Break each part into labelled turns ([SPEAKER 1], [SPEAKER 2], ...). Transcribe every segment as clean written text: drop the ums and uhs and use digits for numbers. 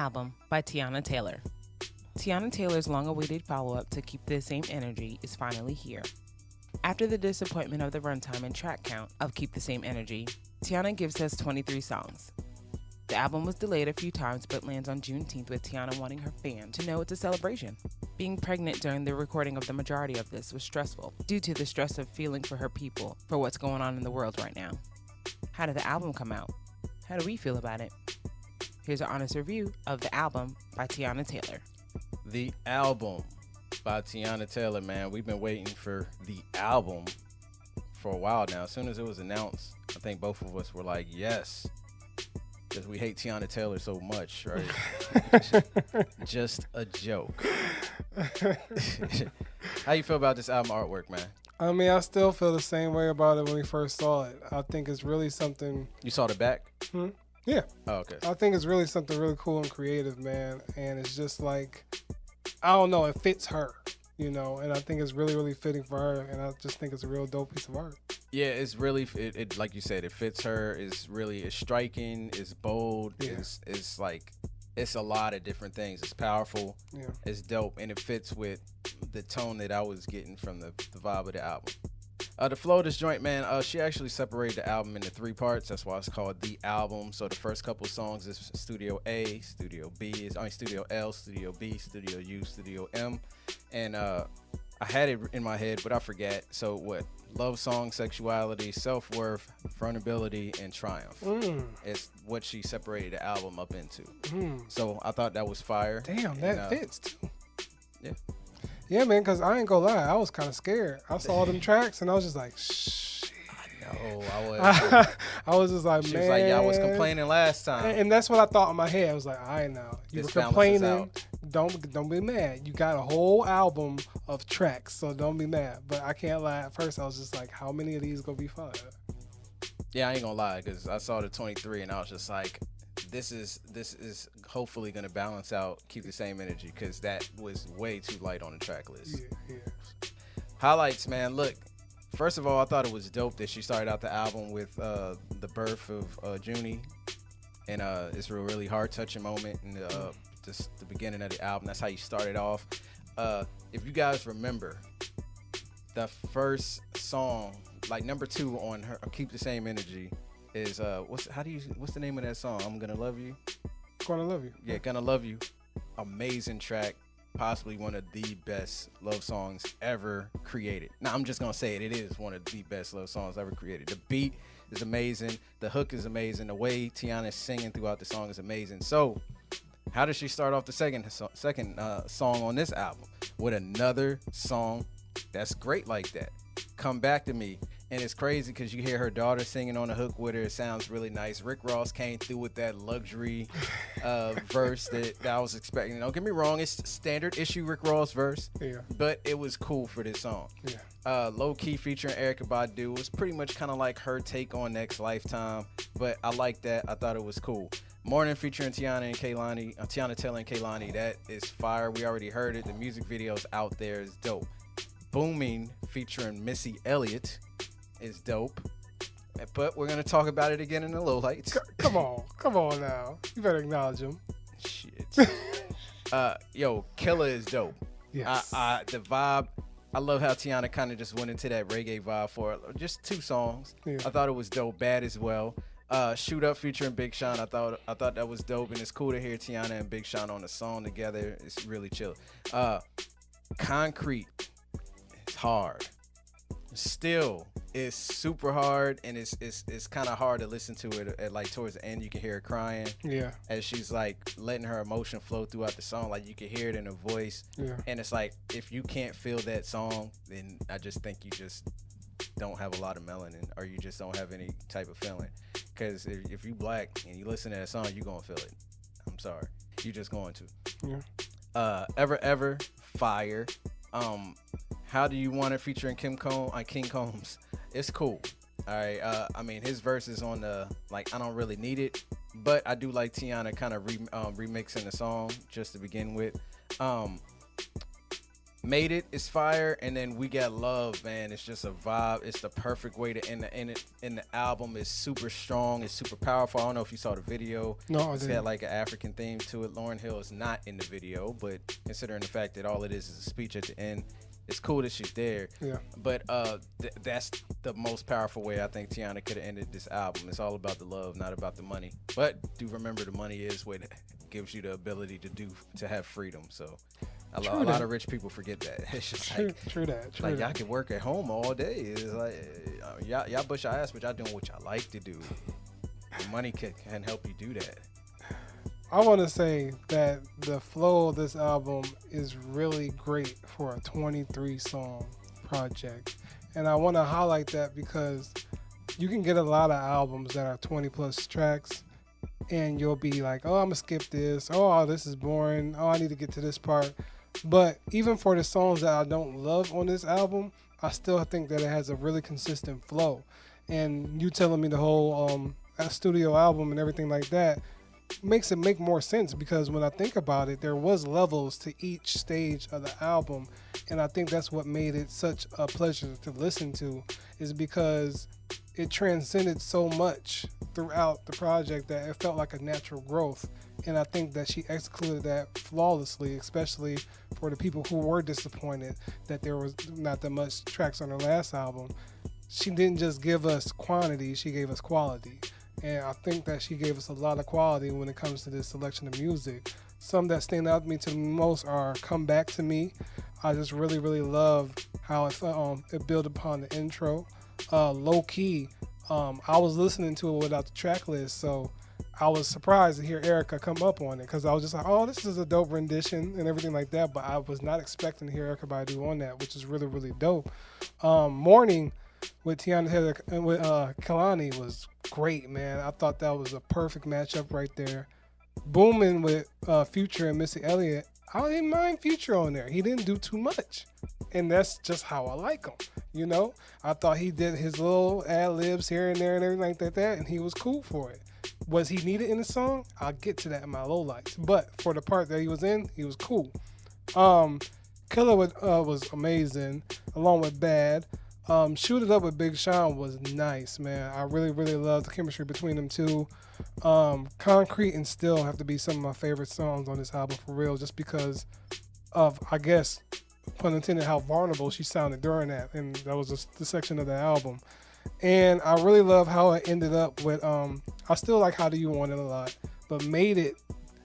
[SPEAKER 1] album by Teyana Taylor. Teyana Taylor's long-awaited follow-up to Keep the Same Energy is finally here. After the disappointment of the runtime and track count of Keep the Same Energy, Teyana gives us 23 songs. The album was delayed a few times but lands on Juneteenth with Teyana wanting her fans to know it's a celebration. Being pregnant during the recording of the majority of this was stressful due to the stress of feeling for her people for what's going on in the world right now. How did the album come out? How do we feel about it? Here's an honest review of the album by Teyana Taylor.
[SPEAKER 2] The album by Teyana Taylor, man. We've been waiting for the album for a while now. As soon as it was announced, I think both of us were like, yes. Because we hate Teyana Taylor so much, right? Just a joke. How you feel about this album artwork, man?
[SPEAKER 3] I mean, I still feel the same way about it when we first saw it. I think it's really something.
[SPEAKER 2] You saw the back?
[SPEAKER 3] Yeah.
[SPEAKER 2] Oh, okay.
[SPEAKER 3] I think it's really something really cool and creative, man. And it's just like, I don't know, it fits her, you know, and I think it's really, really fitting for her. And I just think it's a real dope piece of art.
[SPEAKER 2] Yeah, it's really, it like you said, it fits her. It's striking, it's bold,
[SPEAKER 3] Yeah.
[SPEAKER 2] it's like, it's a lot of different things. It's powerful,
[SPEAKER 3] Yeah.
[SPEAKER 2] it's dope, and it fits with the tone that I was getting from the vibe of the album. The flow of this joint, man, she actually separated the album into 3 parts. That's why it's called The Album. So the first couple of songs is Studio A, Studio B, Studio L, Studio B, Studio U, Studio M. And I had it in my head, but I forgot. So what? Love song, sexuality, self-worth, vulnerability, and triumph. It's what she separated the album up into. So I thought that was fire.
[SPEAKER 3] Damn, that fits too.
[SPEAKER 2] Yeah.
[SPEAKER 3] Yeah, man, because I ain't gonna lie, I was kind of scared. I saw them tracks and I was just like, shh.
[SPEAKER 2] No, I was.
[SPEAKER 3] I was just like,
[SPEAKER 2] She
[SPEAKER 3] man.
[SPEAKER 2] was like, yeah, I was complaining last time.
[SPEAKER 3] And that's what I thought in my head. I was like, all right, now. You
[SPEAKER 2] This
[SPEAKER 3] were
[SPEAKER 2] balances
[SPEAKER 3] complaining.
[SPEAKER 2] out.
[SPEAKER 3] Don't be mad. You got a whole album of tracks, so don't be mad. But I can't lie. At first, I was just like, how many of these gonna be fun?
[SPEAKER 2] Yeah, I ain't gonna lie, because I saw the 23 and I was just like, this is hopefully gonna balance out, keep the same energy, because that was way too light on the track list.
[SPEAKER 3] Yeah.
[SPEAKER 2] Highlights, man. Look, first of all, I thought it was dope that she started out the album with the birth of Junie, and it's a really heart touching moment in the beginning of the album. That's how you started off. If you guys remember, the first song, like number 2 on her Keep the Same Energy, is what's the name of that song? I'm Gonna Love You.
[SPEAKER 3] Gonna Love You.
[SPEAKER 2] Yeah, Gonna Love You. Amazing track. Possibly one of the best love songs ever created. Now, I'm just gonna say it. It is one of the best love songs ever created. The beat is amazing. The hook is amazing. The way Teyana is singing throughout the song is amazing. So, how does she start off the second song on this album? With another song that's great like that. Come Back to Me. And it's crazy because you hear her daughter singing on the hook with her. It sounds really nice. Rick Ross came through with that luxury verse that I was expecting. Don't get me wrong, it's standard issue Rick Ross verse.
[SPEAKER 3] Yeah.
[SPEAKER 2] But it was cool for this song.
[SPEAKER 3] Yeah.
[SPEAKER 2] Low Key featuring Erykah Badu. It was pretty much kind of like her take on Next Lifetime. But I like that. I thought it was cool. Morning featuring Teyana Taylor and Kehlani. That is fire. We already heard it. The music video's out there. It's dope. Booming featuring Missy Elliott is dope, but we're gonna talk about it again in the lowlights.
[SPEAKER 3] Come on now. You better acknowledge him.
[SPEAKER 2] Shit. Yo, Killer is dope.
[SPEAKER 3] Yes.
[SPEAKER 2] The vibe. I love how Teyana kind of just went into that reggae vibe for just 2 songs.
[SPEAKER 3] Yeah.
[SPEAKER 2] I thought it was dope. Bad as well. Shoot Up featuring Big Sean. I thought that was dope, and it's cool to hear Teyana and Big Sean on a song together. It's really chill. Concrete. It's hard. Still, it's super hard, and it's kind of hard to listen to it at like towards the end. You can hear her crying.
[SPEAKER 3] Yeah.
[SPEAKER 2] As she's like letting her emotion flow throughout the song. Like you can hear it in her voice.
[SPEAKER 3] Yeah.
[SPEAKER 2] And it's like, if you can't feel that song, then I just think you just don't have a lot of melanin, or you just don't have any type of feeling. Because if you black and you listen to that song, you're gonna feel it. I'm sorry, you just going to.
[SPEAKER 3] Yeah.
[SPEAKER 2] Ever fire. How Do You Want It featuring King Combs. It's cool. All right. I mean, his verse is on the, like, I don't really need it, but I do like Teyana kind of remixing the song just to begin with. Made It is fire, and then We Got Love, man. It's just a vibe. It's the perfect way to end the album. It's super strong. It's super powerful. I don't know if you saw the video.
[SPEAKER 3] No, I
[SPEAKER 2] It's
[SPEAKER 3] didn't.
[SPEAKER 2] got like an African theme to it. Lauryn Hill is not in the video, but considering the fact that all it is a speech at the end, it's cool that she's there.
[SPEAKER 3] Yeah.
[SPEAKER 2] But that's the most powerful way I think Teyana could have ended this album. It's all about the love, not about the money. But do remember, the money is what gives you the ability to have freedom. So a lot of rich people forget that. It's just
[SPEAKER 3] True that.
[SPEAKER 2] y'all can work at home all day. It's like y'all bust your ass, but y'all doing what y'all like to do. The money can help you do that.
[SPEAKER 3] I want to say that the flow of this album is really great for a 23-song project. And I want to highlight that because you can get a lot of albums that are 20-plus tracks, and you'll be like, oh, I'm going to skip this. Oh, this is boring. Oh, I need to get to this part. But even for the songs that I don't love on this album, I still think that it has a really consistent flow. And you telling me the whole studio album and everything like that makes it make more sense, because when I think about it, there was levels to each stage of the album, and I think that's what made it such a pleasure to listen to, is because it transcended so much throughout the project that it felt like a natural growth. And I think that she executed that flawlessly, especially for the people who were disappointed that there was not that much tracks on her last album. She didn't just give us quantity, she gave us quality. And I think that she gave us a lot of quality when it comes to this selection of music. Some that stand out to me the most are Come Back to Me. I just really, really love how it built upon the intro. Low Key, I was listening to it without the track list, so I was surprised to hear Erica come up on it, because I was just like, oh, this is a dope rendition and everything like that, but I was not expecting to hear Erykah Badu on that, which is really, really dope. Morning with Teyana Taylor and with Kehlani was great, man. I thought that was a perfect matchup right there. Booming with Future and Missy Elliott, I didn't mind Future on there. He didn't do too much, and that's just how I like him. You know, I thought he did his little ad-libs here and there and everything like that, and he was cool for it. Was he needed in the song? I'll get to that in my lowlights, but for the part that he was in, he was cool. Killer was amazing, along with Bad. Shoot It Up with Big Sean was nice, man. I really, really love the chemistry between them two. Concrete and Still have to be some of my favorite songs on this album, for real, just because of, I guess, pun intended, how vulnerable she sounded during that, and that was just the section of the album. And I really love how it ended up with, I still like How Do You Want It a lot, but Made It,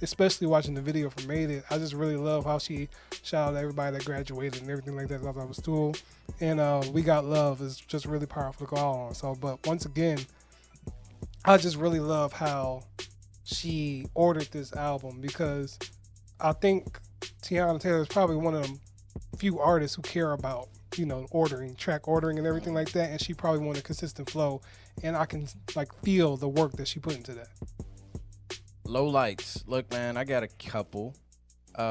[SPEAKER 3] especially watching the video for Made It, I just really love how she shouted out everybody that graduated and everything like that. I thought that was cool. And We Got Love is just really powerful to go out on. So, but once again, I just really love how she ordered this album, because I think Teyana Taylor is probably one of them few artists who care about, you know, track ordering and everything like that, and she probably wanted a consistent flow, and I can like feel the work that she put into that.
[SPEAKER 2] Low lights. Look, man, I got a couple.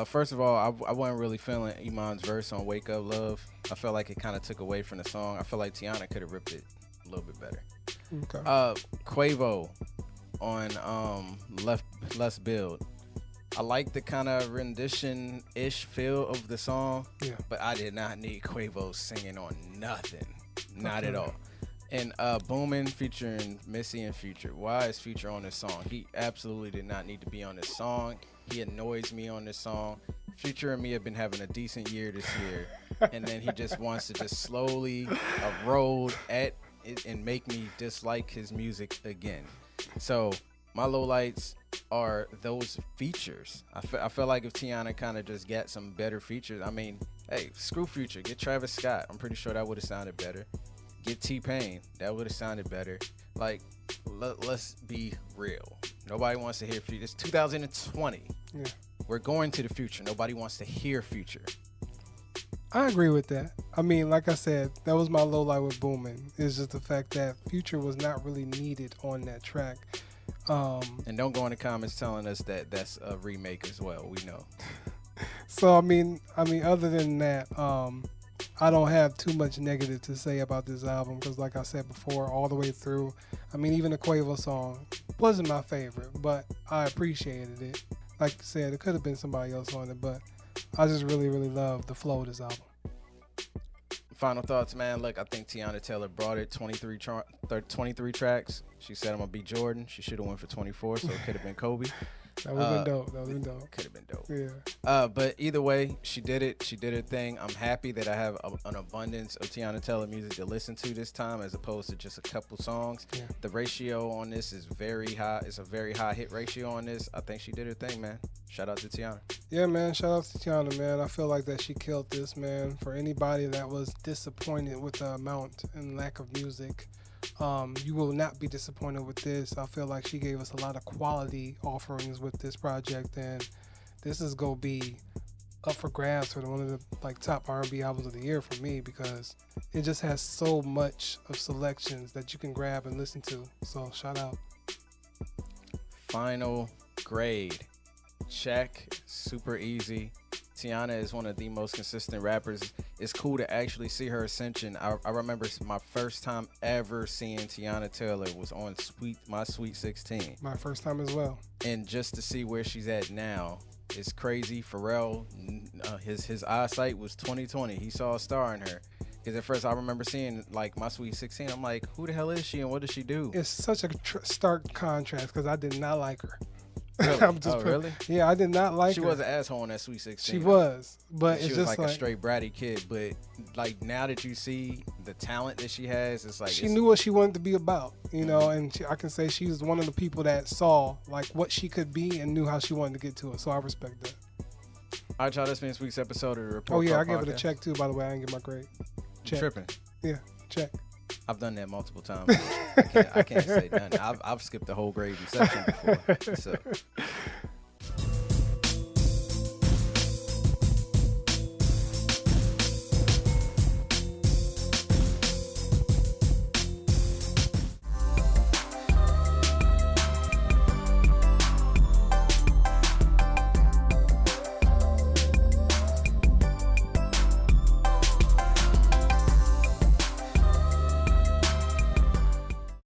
[SPEAKER 2] First of all, I wasn't really feeling Iman's verse on Wake Up Love. I felt like it kind of took away from the song. I feel like Teyana could have ripped it a little bit better.
[SPEAKER 3] Okay.
[SPEAKER 2] Quavo on Let's Build. I like the kind of rendition-ish feel of the song, but I did not need Quavo singing on nothing. Not at all. And Boomin' featuring Missy and Future. Why is Future on this song? He absolutely did not need to be on this song. He annoys me on this song. Future and me have been having a decent year this year, and then he just wants to just slowly erode at it and make me dislike his music again. So my lowlights are those features. I feel like if Teyana kind of just got some better features, I mean, hey, screw Future, get Travis Scott. I'm pretty sure that would have sounded better. Get T-Pain, that would have sounded better. Like, let's be real. Nobody wants to hear Future. It's 2020.
[SPEAKER 3] Yeah.
[SPEAKER 2] We're going to the future. Nobody wants to hear Future.
[SPEAKER 3] I agree with that. I mean, like I said, that was my low light with Boomin'. It's just the fact that Future was not really needed on that track.
[SPEAKER 2] And don't go in the comments telling us that that's a remake as well. We know.
[SPEAKER 3] So I mean, other than that, I don't have too much negative to say about this album, because like I said before, all the way through, I mean, even the Quavo song wasn't my favorite, but I appreciated it. Like I said, it could have been somebody else on it, but I just really, really love the flow of this album.
[SPEAKER 2] Final thoughts, man. Look, I think Teyana Taylor brought it. 23 tracks. She said I'm gonna be Jordan. She should have went for 24, so it could have been Kobe.
[SPEAKER 3] That would have been dope. That would have been dope.
[SPEAKER 2] Could have been dope.
[SPEAKER 3] Yeah.
[SPEAKER 2] But either way, she did it. She did her thing. I'm happy that I have an abundance of Teyana Taylor music to listen to this time, as opposed to just a couple songs.
[SPEAKER 3] Yeah.
[SPEAKER 2] The ratio on this is very high. It's a very high hit ratio on this. I think she did her thing, man. Shout out to Teyana.
[SPEAKER 3] Yeah, man. Shout out to Teyana, man. I feel like that she killed this, man. For anybody that was disappointed with the amount and lack of music, you will not be disappointed with this. I feel like she gave us a lot of quality offerings with this project, and this is gonna be up for grabs for one of the top R&B albums of the year for me, because it just has so much of selections that you can grab and listen to. So shout out.
[SPEAKER 2] Final grade. Check. Super easy. Teyana is one of the most consistent rappers. It's cool to actually see her ascension. I remember my first time ever seeing Teyana Taylor was on My Sweet 16.
[SPEAKER 3] My first time as well.
[SPEAKER 2] And just to see where she's at now is crazy. Pharrell, his eyesight was 20/20. He saw a star in her. Because at first I remember seeing My Sweet 16. I'm like, who the hell is she and what does she do?
[SPEAKER 3] It's such a stark contrast, because I did not like her.
[SPEAKER 2] Really? Really?
[SPEAKER 3] Yeah, I did not like her.
[SPEAKER 2] She was an asshole on that Sweet 16.
[SPEAKER 3] She was, but
[SPEAKER 2] she
[SPEAKER 3] it's
[SPEAKER 2] was
[SPEAKER 3] just
[SPEAKER 2] like a straight bratty kid. But now that you see the talent that she has, it's like
[SPEAKER 3] she knew what she wanted to be about, you know. And I can say she was one of the people that saw what she could be and knew how she wanted to get to it. So I respect that.
[SPEAKER 2] All right, y'all. That's been this week's episode of the Report.
[SPEAKER 3] Oh yeah,
[SPEAKER 2] Card
[SPEAKER 3] I gave
[SPEAKER 2] Podcast.
[SPEAKER 3] it a check too. By the way, I didn't get my grade. Check.
[SPEAKER 2] Tripping.
[SPEAKER 3] Yeah, check.
[SPEAKER 2] I've done that multiple times. I can't say nothing. I've skipped the whole grade section before. So.